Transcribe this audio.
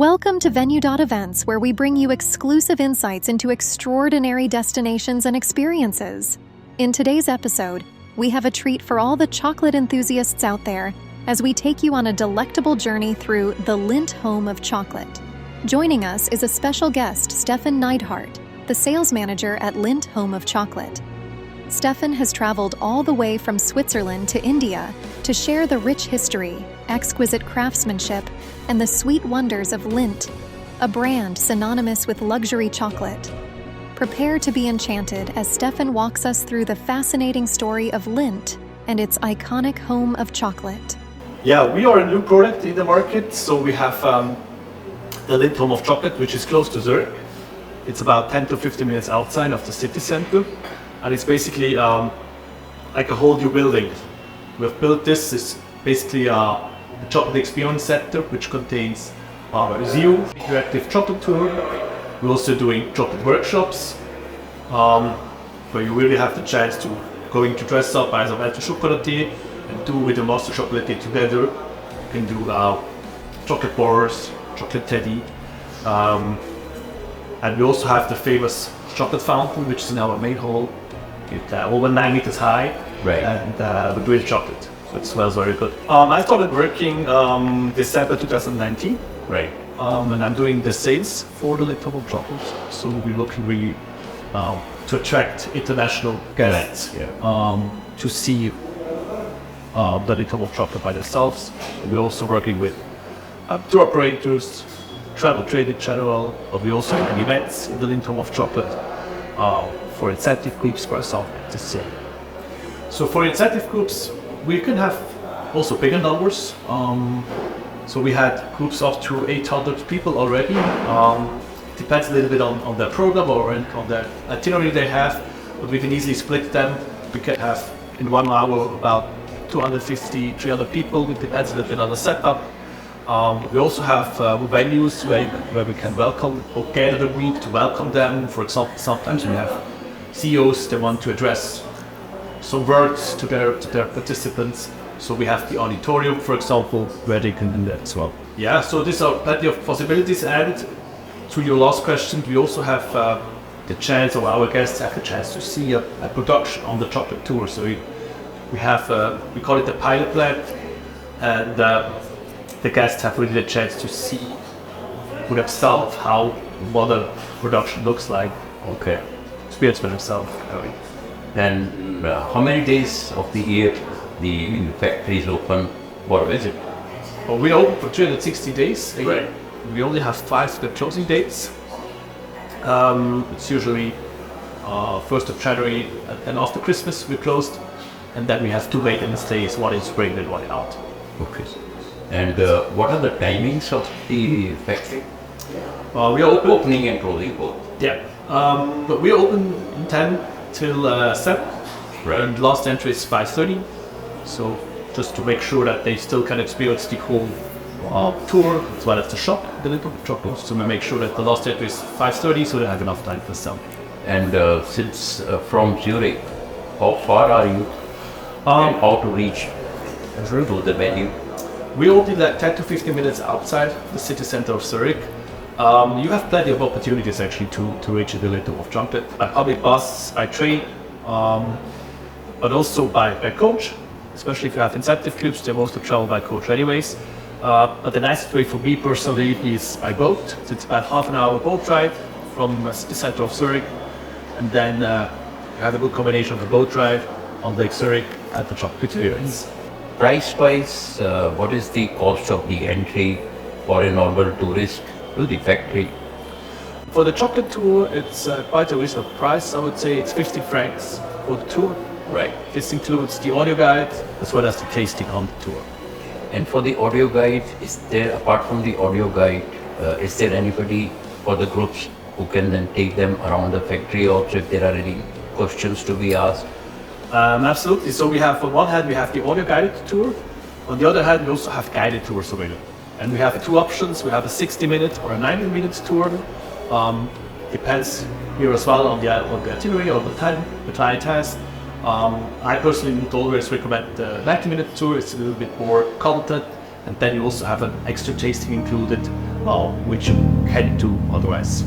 Welcome to Venue.Events, where we bring you exclusive insights into extraordinary destinations and experiences. In today's episode, we have a treat for all the chocolate enthusiasts out there as we take you on a delectable journey through the Lindt Home of Chocolate. Joining us is a special guest, Stephan Neidhart, the sales manager at Lindt Home of Chocolate. Stephan has traveled all the way from Switzerland to India to share the rich history, exquisite craftsmanship, and the sweet wonders of Lindt, a brand synonymous with luxury chocolate. Prepare to be enchanted as Stephan walks us through the fascinating story of Lindt and its iconic home of chocolate. Yeah, we are a new product in the market. So we have the Lindt Home of Chocolate, which is close to Zurich. It's about 10 to 15 minutes outside of the city center. And it's basically like a whole new building. We've built this. It's basically a chocolate experience center, which contains a museum, interactive chocolate tour. We're also doing chocolate workshops, where you really have the chance to going to dress up as a Maître Chocolatier and do with a Master Chocolatier together. You can do chocolate bars, chocolate teddy, and we also have the famous chocolate fountain, which is in our main hall. It's over 9 meters high, right, and with real chocolate. So it smells very good. I started working December 2019. right, And I'm doing the sales for the Lindt Home of Chocolate. So we're looking really to attract international guests to see the Lindt Home of Chocolate by themselves. We're also working with tour operators, travel trade in general. We also have events in the Lindt Home of Chocolate for incentive groups, for example, to say. So for incentive groups, we can have also bigger numbers. So we had groups up to 800 people already. Depends a little bit on their program or on their itinerary they have, but we can easily split them. We can have in 1 hour about 250, 300 people. It depends a little bit on the setup. We also have venues where we can welcome or gather the group to welcome them. For example, sometimes we have CEOs that want to address some words to their participants. So we have the auditorium, for example, where they can do that as well. Yeah, so these are plenty of possibilities. And to your last question, we also have the chance, or our guests have the chance to see a production on the chocolate tour. So we have, we call it the pilot plant, and the guests have really the chance to see for themselves how modern production looks like. okay. Experience for themselves. And how many days of the year the factory is open for visit? Well, we open for 360 days. Right. We only have 5 closing dates. It's usually 1st of January, and after Christmas we're closed. And then we have 2 maintenance days, one in spring and one in autumn. Okay. And what are the timings of the factory? We are Opening and closing both. Yeah. But we are open 10 till 7. Right. And last entry is 5:30. So just to make sure that they still can experience the whole tour as well as the shop, the Lindt Home of Chocolate. So we make sure that the last entry is 5:30, so they have enough time for some. And since from Zurich, how far are you and how to reach to the venue? We only like 10 to 15 minutes outside the city center of Zurich. You have plenty of opportunities actually to reach the Lindt Home of Chocolate. By public bus, by train, but also by coach. Especially if you have incentive groups, they mostly travel by coach anyways. But the nicest way for me personally is by boat. So it's about half an hour boat ride from the city center of Zurich. And then you have a good combination of a boat ride on Lake Zurich at the chocolate experience. Price-wise, what is the cost of the entry for a normal tourist to the factory? For the chocolate tour, it's quite a reasonable price. I would say it's 50 francs for the tour. Right. This includes the audio guide as well as the tasting on the tour. And for the audio guide, is there, apart from the audio guide, is there anybody for the groups who can then take them around the factory also if there are any questions to be asked? Absolutely. So we have, on one hand, we have the audio guided tour. On the other hand, we also have guided tours available. And we have 2 options. We have a 60-minute or a 90-minute tour. Depends here as well on the itinerary or the time the client has. I personally would always recommend the 90-minute tour. It's a little bit more content, and then you also have an extra tasting included which you can't do otherwise.